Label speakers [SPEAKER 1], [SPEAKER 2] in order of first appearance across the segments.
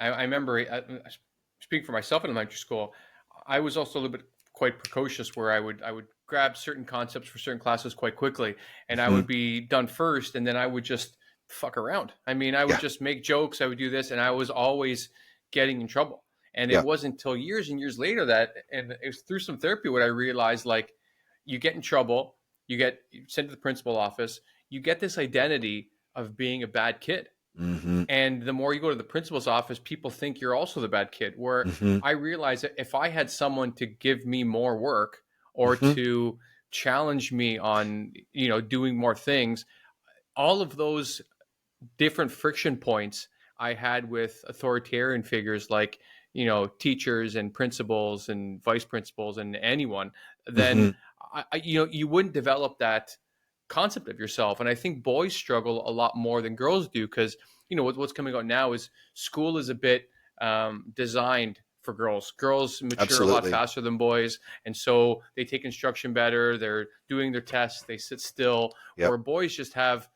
[SPEAKER 1] I remember, speaking for myself in elementary school, I was also a little bit quite precocious, where I would grab certain concepts for certain classes quite quickly, and I
[SPEAKER 2] Hmm.
[SPEAKER 1] would be done first, and then I would just fuck around. I mean, I would
[SPEAKER 2] Yeah.
[SPEAKER 1] just make jokes. I would do this, and I was always getting in trouble. And it
[SPEAKER 2] Yeah.
[SPEAKER 1] wasn't until years and years later that, and it was through some therapy, what I realized, like, you get in trouble, you get sent to the principal office, you get this identity of being a bad kid,
[SPEAKER 2] Hmm.
[SPEAKER 1] and the more you go to the principal's office, people think you're also the bad kid. Where
[SPEAKER 2] Hmm.
[SPEAKER 1] I realized that if I had someone to give me more work, or
[SPEAKER 2] Hmm.
[SPEAKER 1] to challenge me on, doing more things, all of those different friction points I had with authoritarian figures like, teachers and principals and vice principals and anyone, then
[SPEAKER 2] Hmm.
[SPEAKER 1] you wouldn't develop that concept of yourself. And I think boys struggle a lot more than girls do, because what's coming out now is school is a bit designed for girls. Girls mature a lot
[SPEAKER 2] Absolutely.
[SPEAKER 1] faster than boys, and so they take instruction better. They're doing their tests. They sit still.
[SPEAKER 2] Yep.
[SPEAKER 1] Where boys just have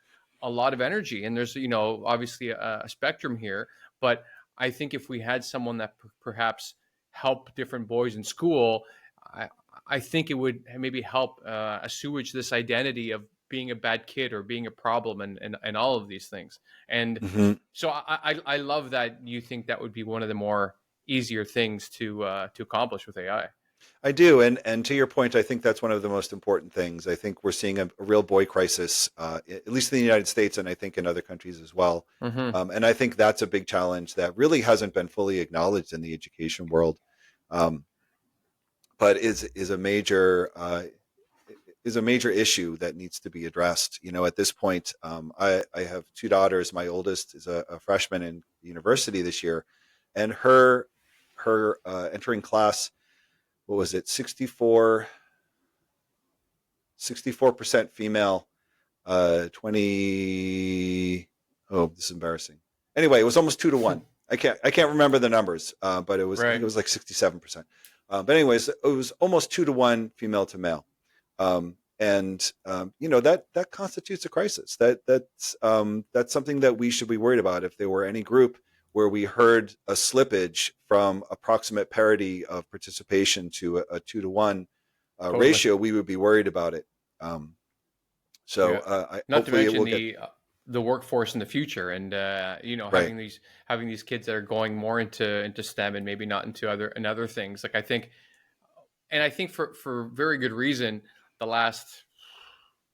[SPEAKER 1] a lot of energy, and there's obviously a spectrum here. But I think if we had someone that perhaps help different boys in school, I, I think it would maybe help assuage this identity of being a bad kid or being a problem, and all of these things. And
[SPEAKER 2] Hmm.
[SPEAKER 1] so I love that you think that would be one of the more easier things to accomplish with AI.
[SPEAKER 2] I do, and to your point, I think that's one of the most important things. I think we're seeing a real boy crisis, at least in the United States, and I think in other countries as well.
[SPEAKER 1] Mm-hmm.
[SPEAKER 2] And I think that's a big challenge that really hasn't been fully acknowledged in the education world, um, but is a major issue that needs to be addressed. At this point, I have two daughters. My oldest is a freshman in university this year, and her entering class, what was it, 64% female, 20, oh, this is embarrassing. Anyway, it was almost 2 to 1. I can't remember the numbers, but I think
[SPEAKER 1] Right.
[SPEAKER 2] it was like 67%. But anyways, it was almost 2 to 1 female to male. And that constitutes a crisis. That's something that we should be worried about. If there were any group where we heard a slippage from approximate parity of participation to a 2 to 1
[SPEAKER 1] Totally.
[SPEAKER 2] ratio, we would be worried about it. Um, so
[SPEAKER 1] Yeah. Not to
[SPEAKER 2] hopefully it
[SPEAKER 1] mention
[SPEAKER 2] will get
[SPEAKER 1] the workforce in the future, and
[SPEAKER 2] right.
[SPEAKER 1] having these kids that are going more into STEM and maybe not into other things. Like, I think for very good reason, the last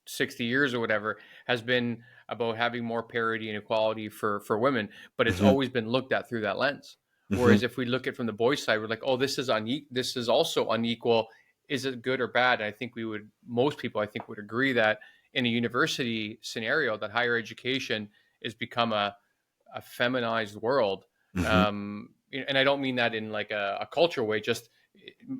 [SPEAKER 1] 60 years or whatever has been about having more parity and equality for women, but it's
[SPEAKER 2] Hmm.
[SPEAKER 1] always been looked at through that lens.
[SPEAKER 2] Hmm.
[SPEAKER 1] Whereas if we look at from the boys' side, we're like, oh, this is also unequal. Is it good or bad? And I think most people, I think, would agree that in a university scenario, that higher education has become a feminized world.
[SPEAKER 2] Hmm.
[SPEAKER 1] And I don't mean that in like a culture way, just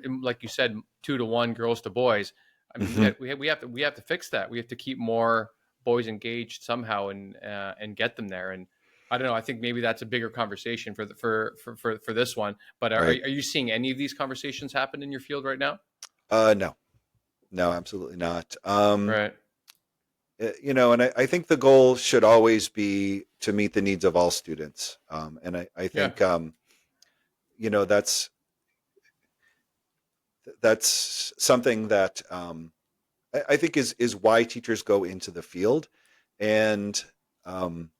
[SPEAKER 1] like you said, 2 to 1 girls to boys. I mean,
[SPEAKER 2] Hmm.
[SPEAKER 1] we have to fix that. We have to keep more boys engaged somehow, and get them there. And I don't know. I think maybe that's a bigger conversation for this one. But are
[SPEAKER 2] Right.
[SPEAKER 1] you seeing any of these conversations happen in your field right now?
[SPEAKER 2] No, no, absolutely not.
[SPEAKER 1] Right.
[SPEAKER 2] And I think the goal should always be to meet the needs of all students. And I
[SPEAKER 1] Yeah.
[SPEAKER 2] think, you know, that's something that I think is why teachers go into the field. And, um,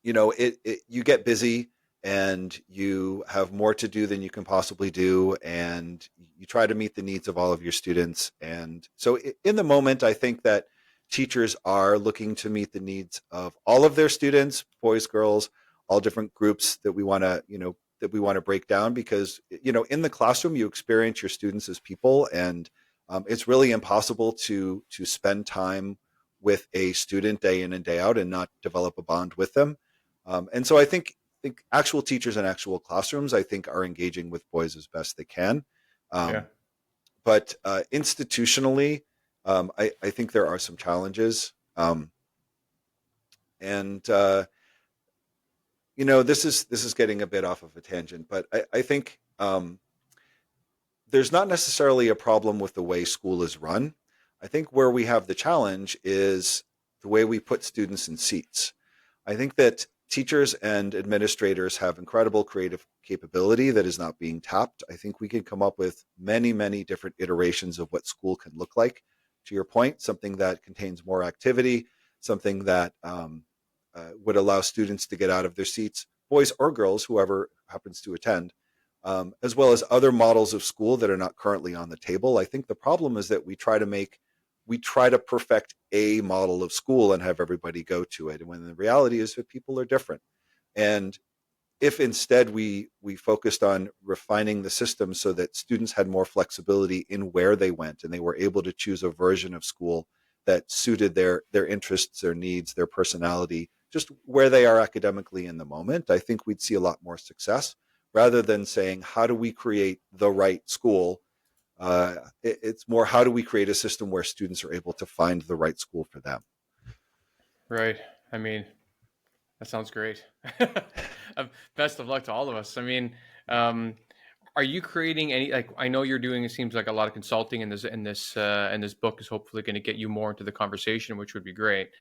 [SPEAKER 2] you get busy and you have more to do than you can possibly do. And you try to meet the needs of all of your students. And so in the moment, I think that teachers are looking to meet the needs of all of their students, boys, girls, all different groups that we want to break down because, in the classroom, you experience your students as people, and it's really impossible to spend time with a student day in and day out and not develop a bond with them. And so I think actual teachers in actual classrooms, I think, are engaging with boys as best they can.
[SPEAKER 1] Yeah.
[SPEAKER 2] Um, but institutionally, I think there are some challenges. And this is getting a bit off of a tangent, but I think there's not necessarily a problem with the way school is run. I think where we have the challenge is the way we put students in seats. I think that teachers and administrators have incredible creative capability that is not being tapped. I think we can come up with many, many different iterations of what school can look like. To your point, something that contains more activity, something that would allow students to get out of their seats, boys or girls, whoever happens to attend, as well as other models of school that are not currently on the table. I think the problem is that we try to perfect a model of school and have everybody go to it. And when the reality is that people are different. And if instead we focused on refining the system so that students had more flexibility in where they went and they were able to choose a version of school that suited their interests, their needs, their personality, just where they are academically in the moment, I think we'd see a lot more success rather than saying, how do we create the right school? It's more, how do we create a system where students are able to find the right school for them?
[SPEAKER 1] Right. I mean, that sounds great. Best of luck to all of us. I mean, um, are you creating any, like, I know you're doing, it seems like a lot of consulting, and this book is hopefully going to get you more into the conversation, which would be great.